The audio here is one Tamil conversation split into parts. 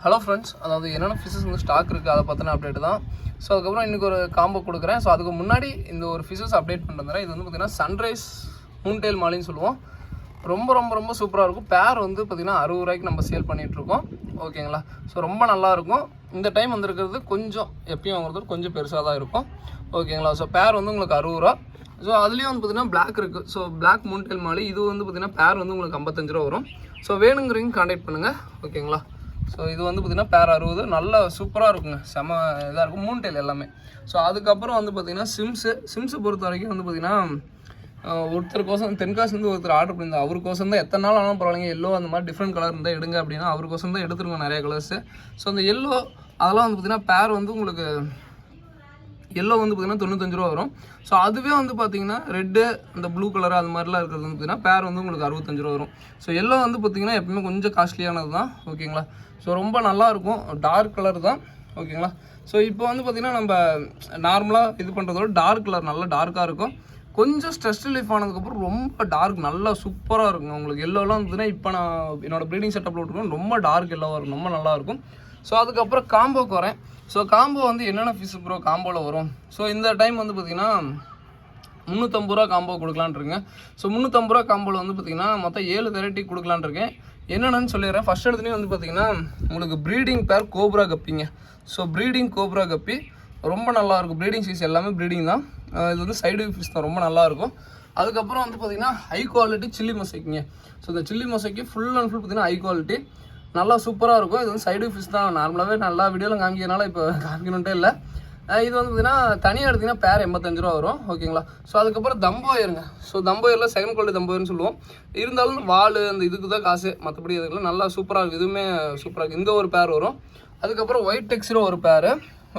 ஹலோ ஃப்ரெண்ட்ஸ், அதாவது என்னென்ன ஃபிஷஸ் வந்து ஸ்டாக் இருக்குது அதை பற்றின அப்டேட் தான். ஸோ அதுக்கப்புறம் இன்றைக்கி ஒரு காம்போ கொடுக்குறேன். ஸோ அதுக்கு முன்னாடி இந்த ஒரு ஃபிஷஸ் அப்டேட் பண்ணுறேன். இது வந்து பார்த்திங்கன்னா சன்ரைஸ் மூன்டெயில் மாலின்னு சொல்லுவோம். ரொம்ப ரொம்ப ரொம்ப சூப்பராக இருக்கும். பேர் வந்து பார்த்திங்கன்னா 60 ரூபாய்க்கு நம்ம சேல் பண்ணிகிட்ருக்கோம். ஓகேங்களா? ஸோ ரொம்ப நல்லாயிருக்கும். இந்த டைம் வந்துருக்கிறது கொஞ்சம் எப்பயும் வாங்குறது கொஞ்சம் பெருசாக தான் இருக்கும். ஓகேங்களா? ஸோ பேர் வந்து உங்களுக்கு 60 ரூபா. ஸோ அதுலேயும் வந்து பார்த்திங்கன்னா பிளாக் இருக்குது. ஸோ பிளாக் மூன்டெயில் மாலி இது வந்து பார்த்திங்கன்னா பேர் வந்து உங்களுக்கு 55 ரூபா வரும். ஸோ வேணுங்கிறீங்க கான்டாக்ட் பண்ணுங்கள். ஓகேங்களா? ஸோ இது வந்து பார்த்திங்கன்னா பேர் 60 நல்லா சூப்பராக இருக்குங்க. செம இதாக இருக்கும் மூன்டெயில் எல்லாமே. ஸோ அதுக்கப்புறம் வந்து பார்த்திங்கன்னா சிம்ஸு பொறுத்த வரைக்கும் வந்து பார்த்திங்கன்னா ஒருத்தருக்கோசம் தென்காசி வந்து ஒருத்தர் ஆர்டர் பண்ணியிருந்தா. அவருக்கோசம் தான் எத்தனை நாள் ஆனாலும் பரவாயில்லைங்க. எல்லோ அந்த மாதிரி டிஃப்ரெண்ட் கலர் இருந்தால் எடுங்க அப்படின்னா அவருக்கோசம் தான் எடுத்துருங்க நிறைய கலர்ஸு. ஸோ அந்த எல்லோ அதெல்லாம் வந்து பார்த்திங்கன்னா பேர் வந்து உங்களுக்கு எல்லோ வந்து பார்த்திங்கன்னா 95 ரூபா வரும். ஸோ அதுவே வந்து பார்த்திங்கன்னா ரெட்டு அந்த ப்ளூ கலர் அது மாதிரிலாம் இருக்கிறது வந்து பார்த்திங்கன்னா பேர் வந்து உங்களுக்கு 65 ரூபா வரும். ஸோ எல்லோ வந்து பார்த்திங்கன்னா எப்பவுமே கொஞ்சம் காஸ்ட்லியானது தான். ஓகேங்களா? ஸோ ரொம்ப நல்லாயிருக்கும். டார்க் கலர் தான். ஓகேங்களா? ஸோ இப்போ வந்து பார்த்திங்கன்னா நம்ம நார்மலாக இது பண்ணுறதோட டார்க் கலர் நல்லா டார்க்காக இருக்கும். கொஞ்சம் ஸ்ட்ரெஸ் ரிலீஃப் ஆனதுக்கப்புறம் ரொம்ப டார்க் நல்லா சூப்பராக இருக்கும். உங்களுக்கு எல்லோலாம் வந்துன்னா இப்போ நான் என்னோடய ப்ரீடிங் செட்டப்பில் விட்டுருக்கோம். ரொம்ப டார்க் எல்லோவாக இருக்கும். ரொம்ப நல்லாயிருக்கும். ஸோ அதுக்கப்புறம் காம்போக்கு வரேன். ஸோ காம்போ வந்து என்னென்ன ஃபிஷ் ப்ரோ காம்போவில் வரும்? ஸோ இந்த டைம் வந்து பார்த்திங்கன்னா 350 ரூபா காம்போ கொடுக்கலான் இருக்கேன். ஸோ 350 ரூபா காம்போவில் வந்து பார்த்திங்கன்னா மொத்தம் 7 வெரைட்டி கொடுக்கலான் இருக்கேன். என்னென்னு சொல்லிடுறேன். ஃபஸ்ட் எடுத்துலேயும் வந்து பார்த்திங்கன்னா உங்களுக்கு ப்ரீடிங் பேர் கோப்ரா கப்பிங்க. ஸோ ப்ரீடிங் கோப்ரா கப்பி ரொம்ப நல்லாயிருக்கும். ப்ரீடிங் சீஸ் எல்லாமே ப்ரீடிங் தான். இது வந்து சைடு ஃபிஷ் தான். ரொம்ப நல்லாயிருக்கும். அதுக்கப்புறம் வந்து பார்த்திங்கன்னா ஹை குவாலிட்டி சில்லி மொசைக்குங்க. ஸோ இந்த chilli mosaic full and full பார்த்திங்கன்னா ஹை குவாலிட்டி நல்லா சூப்பராக இருக்கும். இது வந்து சைடு ஃபிஷ் தான். நார்மலாகவே நல்லா வீடியோவில் காமிக்கிறதுனால இப்போ காமிக்கணுன்ட்டே இல்லை. இது வந்து பார்த்திங்கன்னா தனியாக எடுத்திங்கன்னா பேர் 85 ரூபா வரும். ஓகேங்களா? ஸோ அதுக்கப்புறம் தம்போயருங்க. ஸோ தம்போயரில் செகண்ட் குவாலிட்டி தம்போயர்னு சொல்லுவோம். இருந்தாலும் வால் அந்த இதுக்கு தான் காசு, மற்றபடி இதுக்கெல்லாம் நல்லா சூப்பராக இருக்குது. இதுவுமே சூப்பராக இருக்குது. இந்த ஒரு பேர் வரும். அதுக்கப்புறம் ஒயிட் டெக்ஸிரோ ஒரு பேர்.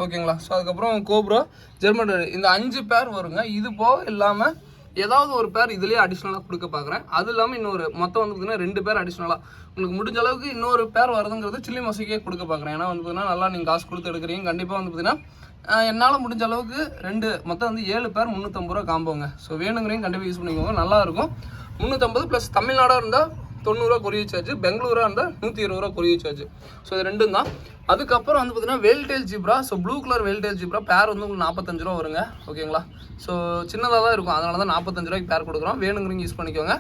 ஓகேங்களா? ஸோ அதுக்கப்புறம் கோப்ரா ஜெர்மன் இந்த 5 பேர் வருங்க. இது போக இல்லாமல் ஏதாவது ஒரு பேர் இதுலேயே அடிஷ்னலாக கொடுக்க பார்க்குறேன். அது இல்லாமல் இன்னொரு மொத்தம் வந்து பார்த்திங்கன்னா 2 பேர் அடிஷ்னலாக உங்களுக்கு முடிஞ்ச அளவுக்கு இன்னொரு பேர் வருதுங்கிறது சில்லி மொசைக்கே கொடுக்க பார்க்குறேன். ஏன்னா வந்து பார்த்திங்கன்னா நல்லா நீங்கள் காசு கொடுத்து எடுக்கிறீங்க. கண்டிப்பாக வந்து பார்த்திங்கன்னா என்னால் முடிஞ்ச அளவுக்கு 2 மொத்தம் வந்து 7 பேர் 350 ரூபா காம்போங்க. ஸோ வேணுங்கிறீங்க கண்டிப்பாக யூஸ் பண்ணிக்கோங்க. நல்லாயிருக்கும். 350 ப்ளஸ் தமிழ்நாடாக இருந்தால் 90 ரூபா கொரியர் சார்ஜ், பெங்களூராக இருந்தால் 120 ரூபா கொரியர் சார்ஜ். ஸோ இது ரெண்டும் தான். அதுக்கப்புறம் வந்து பார்த்திங்கன்னா வேல்டேல் ஜிப்ரா. ஸோ ப்ளூ கலர் வேல்டேல் ஜிப்ரா பேர் வந்து உங்களுக்கு 45 ரூபா வருங்க. ஓகேங்களா? ஸோ சின்னதாக தான் இருக்கும். அதனால தான் 45 ரூபாய்க்கு பேர் கொடுக்குறோம். வேணுங்கிறீங்க யூஸ் பண்ணிக்கோங்க.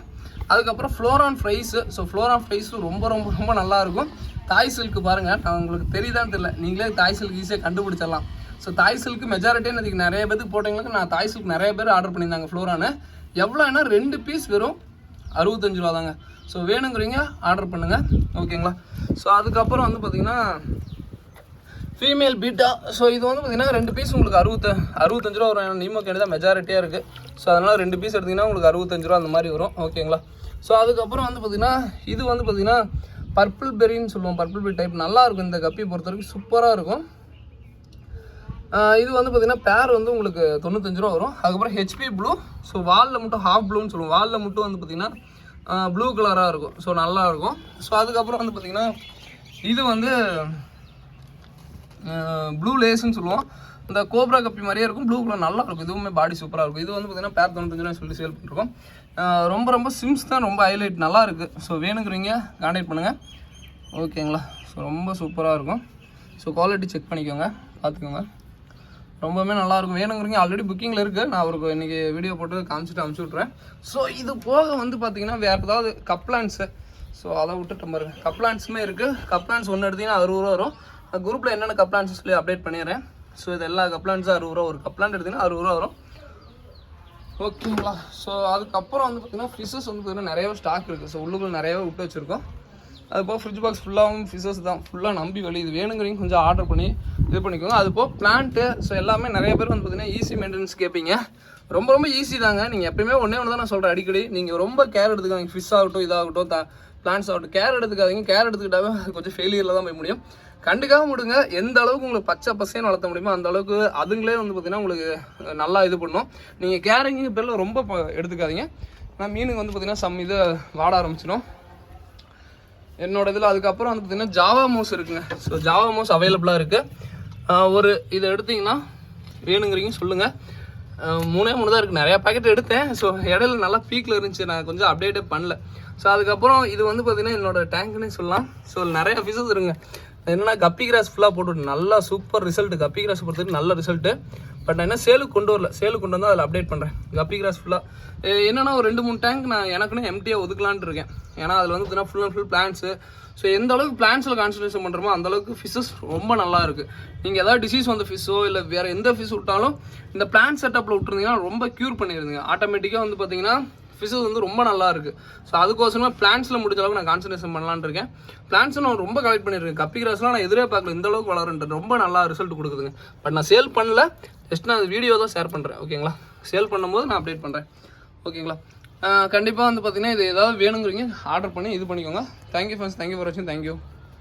அதுக்கப்புறம் ஃப்ளோரான் ஃப்ரைஸு. ஸோ ஃப்ளோரான் ஃப்ரைஸு ரொம்ப ரொம்ப ரொம்ப நல்லாயிருக்கும். தாய் சில்க்கு பாருங்கள். நான் உங்களுக்கு தெரியுதான்னு தெரியல. நீங்களே தாய் சில்க் ஈஸியாக கண்டுபிடிச்சிடலாம். ஸோ தாய் சில்க்கு மெஜாரிட்டின்னு அதுக்கு நிறைய பேருக்கு போட்டிங்களுக்கு நான் தாய் சில்க் நிறைய பேர் ஆர்டர் பண்ணியிருந்தாங்க. ஃப்ளோரானு எவ்வளோன்னா 2 பீஸ் வெறும் 65 ரூபா தாங்க. ஸோ வேணுங்கிறீங்க ஆர்டர் பண்ணுங்கள். ஓகேங்களா? ஸோ அதுக்கப்புறம் வந்து பார்த்திங்கன்னா ஃபீமேல் பீட்டா. ஸோ இது வந்து பார்த்திங்கன்னா 2 பீஸ் உங்களுக்கு 65 ரூபா வரும். ஏன்னா நீமோ கேடு தான் மெஜாரிட்டியாக இருக்குது. ஸோ அதனால் 2 பீஸ் எடுத்திங்கன்னா உங்களுக்கு 65 ரூபா அந்த மாதிரி வரும். ஓகேங்களா? ஸோ அதுக்கப்புறம் வந்து பார்த்திங்கன்னா இது வந்து பார்த்திங்கன்னா பர்பிள் பெரின்னு சொல்லுவோம். பர்பிள் பெரி டைப் நல்லாயிருக்கும். இந்த கப்பி பொறுத்த வரைக்கும் சூப்பராக இருக்கும். இது வந்து பார்த்திங்கன்னா பேர் வந்து உங்களுக்கு 95 ரூபா வரும். அதுக்கப்புறம் ஹெச்பி ப்ளூ. ஸோ வாலில் மட்டும் ஹாஃப் ப்ளூன்னு சொல்லுவோம். வாலில் மட்டும் வந்து பார்த்திங்கன்னா ப்ளூ கலராக இருக்கும். ஸோ நல்லாயிருக்கும். ஸோ அதுக்கப்புறம் வந்து பார்த்திங்கன்னா இது வந்து ப்ளூ லேஸ்ன்னு சொல்லுவோம். இந்த கோப்ரா கப்பி மாதிரியே இருக்கும். ப்ளூ கலர் நல்லாயிருக்கும். இதுவுமே பாடி சூப்பராக இருக்கும். இது வந்து பார்த்திங்கன்னா பேர் 95 ரூபா சொல்லி சேல் பண்ணிருக்கோம். ரொம்ப ரொம்ப சிம்ஸ் தான் ரொம்ப ஹைலைட் நல்லா இருக்குது. ஸோ வேணுங்கிறீங்க கான்டாக்ட் பண்ணுங்கள். ஓகேங்களா? ஸோ ரொம்ப சூப்பராக இருக்கும். ஸோ குவாலிட்டி செக் பண்ணிக்கோங்க, பார்த்துக்கோங்க. ரொம்பவே நல்லாயிருக்கும். வேணுங்கிறீங்க ஆல்ரெடி புக்கிங்கில் இருக்குது. நான் அவருக்கு இன்றைக்கி வீடியோ போட்டு காமிச்சிட்டு அனுப்பிச்சி விட்றேன். ஸோ இது போக வந்து பார்த்திங்கன்னா வேறு ஏதாவது கப்லான்ஸு. ஸோ அதை விட்டுட்டு பாருங்க. கப்லான்ஸுமே இருக்குது. கப்லான்ஸ் ஒன்று எடுத்திங்கன்னா 60 ரூபா வரும். குரூப்பில் என்னென்ன கப்லான்ஸ் சொல்லி அப்டேட் பண்ணிடுறேன். ஸோ இது எல்லா கப்லான்ஸும் 60 ரூபா. ஒரு கப்லான் எடுத்திங்கன்னா 60 ரூபா வரும். ஓகேங்களா? ஸோ அதுக்கப்புறம் வந்து பார்த்திங்கன்னா ஃபிஷ்ஷஸ் வந்து பார்த்திங்கன்னா நிறையவே ஸ்டாக் இருக்குது. ஸோ உள்ளுக்குள்ள நிறையவே விட்டு வச்சுருக்கோம். அது போக ஃப்ரிட்ஜ் பாக்ஸ் ஃபுல்லாகவும் ஃபிஷ்ஷஸ் தான். ஃபுல்லாக நம்பி வெளியே இது வேணுங்கிறீங்க கொஞ்சம் ஆர்டர் பண்ணி இது பண்ணிக்கோங்க. அது போக பிளான்ட்டு. ஸோ எல்லாமே நிறைய பேர் வந்து பார்த்திங்கன்னா ஈஸி மெயின்டெனன்ஸ் கேட்பீங்க. ரொம்ப ரொம்ப ஈஸி தாங்க. நீங்கள் எப்பயுமே ஒன்று தான் நான் சொல்கிறேன் அடிக்கடி. நீங்கள் ரொம்ப கேர் எடுத்துக்காதீங்க. ஃபிஷ் ஆகட்டும் இதாகட்டும் பிளான்ஸ் ஆகட்டும் கேர் எடுத்துக்காதீங்க. கேர் எடுத்துக்கிட்டாவே அது கொஞ்சம் ஃபெயிலியரில் தான் போய் முடியும். கண்டுக்காக விடுங்க. எந்த அளவுக்கு உங்களுக்கு பச்சை பசைன்னு வளர்த்த முடியுமோ அந்த அளவுக்கு அதுங்களே வந்து பார்த்திங்கன்னா உங்களுக்கு நல்லா இது பண்ணும். நீங்கள் கேரிங்கு பேரில் ரொம்ப எடுத்துக்காதீங்க. நான் மீனுக்கு வந்து பார்த்திங்கன்னா இது வாட ஆரம்பிச்சிடும் என்னோட இதில். அதுக்கப்புறம் வந்து பார்த்திங்கன்னா ஜாவா மோஸ் இருக்குங்க. ஸோ ஜாவா மோஸ் அவைலபிளாக இருக்குது. ஒரு இதை எடுத்திங்கன்னா வேணுங்கிறீங்க சொல்லுங்கள். 3 தான் இருக்குது. நிறையா பேக்கெட் எடுத்தேன். ஸோ இடையில நல்லா பீக்கில் இருந்துச்சு. நான் கொஞ்சம் அப்டேட்டே பண்ணல. ஸோ அதுக்கப்புறம் இது வந்து பார்த்திங்கன்னா என்னோடய டேங்க்னே சொல்லலாம். ஸோ நிறையா ஃபிஷஸ் இருக்குங்க. என்னன்னா கப்பி கிராஸ் ஃபுல்லாக போட்டு நல்லா சூப்பர் ரிசல்ட். கப்பி கிராஸ் பொறுத்தவரைக்கும் நல்ல ரிசல்ட்டு. பட் நான் என்ன சேலுக்கு கொண்டு வரல, சேலுக்கு கொண்டு வந்தால் அதில் அப்டேட் பண்ணுறேன். கப்பி கிராஸ் ஃபுல்லாக என்னென்னா ஒரு 2-3 டேங்க் நான் எனக்குன்னு எம்டியாக ஒதுக்கலான்ட்டு இருக்கேன். ஏன்னா அதில் வந்து பார்த்தீங்கன்னா full and full plants. So எந்த அளவுக்கு பிளான்ஸில் கான்சன்ட்ரேஷன் பண்ணுறோமோ அந்த அளவுக்கு ஃபிஷ்ஷஸ் ரொம்ப நல்லா இருக்குது. நீங்கள் ஏதாவது டிசீஸ் வந்த ஃபிஷ்ஷோ இல்லை வேறு எந்த ஃபிஷ் விட்டாலும் இந்த பிளான் செட்டப்பில் விட்டுருந்தீங்கன்னா ரொம்ப க்யூர் பண்ணிடுதுங்க. ஆட்டோமேட்டிக்காக வந்து பார்த்தீங்கன்னா ஃபிஷ்ஷஸ் வந்து ரொம்ப நல்லா இருக்குது. ஸோ அதுக்கோசரமாக பிளான்ஸில் முடிஞ்ச அளவுக்கு நான் கான்சன்ட்ரேஷன் பண்ணலான்னு இருக்கேன். பிளான்ஸை நான் ரொம்ப கலெக்ட் பண்ணியிருக்கேன். கப்பி கிராஸ்லாம் நான் எதிரே பார்க்கல, இந்த அளவுக்கு வளருன்றது ரொம்ப நல்லா ரிசல்ட் கொடுக்குதுங்க. பட் நான் சேல் பண்ணல, ஜஸ்ட் நான் வீடியோ தான் ஷேர் பண்ணுறேன். ஓகேங்களா, சேல் பண்ணும்போது நான் அப்டேட் பண்ணுறேன். ஓகேங்களா, கண்டிப்பாக வந்து பார்த்தீங்கன்னா இது ஏதாவது வேணுங்கிறீங்க ஆர்டர் பண்ணி இது பண்ணிக்கோங்க. தேங்க்யூ ஃப்ரெண்ட்ஸ், தேங்க்யூ ஃபார் வாட்சிங், தேங்க்யூ.